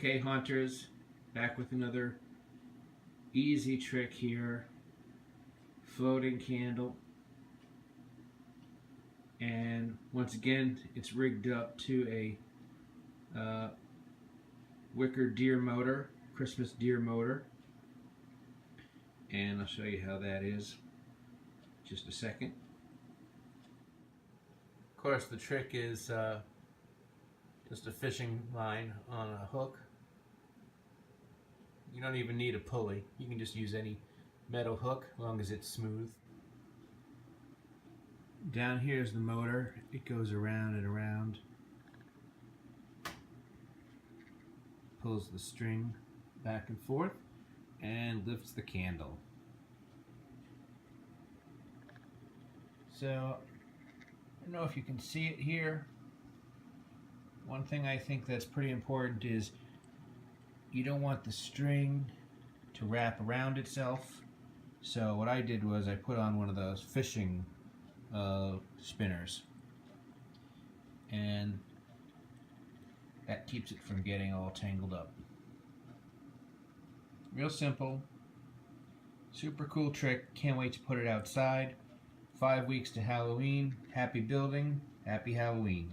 Okay, hunters, back with another easy trick here. Floating candle. And once again, it's rigged up to a wicker deer motor, Christmas deer motor. And I'll show you how that is just a second. Of course, the trick is just a fishing line on a hook. You don't even need a pulley. You can just use any metal hook as long as it's smooth. Down here is the motor. It goes around and around. Pulls the string back and forth and lifts the candle. So, I don't know if you can see it here. One thing I think that's pretty important is you don't want the string to wrap around itself. So what I did was I put on one of those fishing spinners, and that keeps it from getting all tangled up. Real simple, super cool trick. Can't wait to put it outside. 5 weeks to Halloween. Happy building, happy Halloween.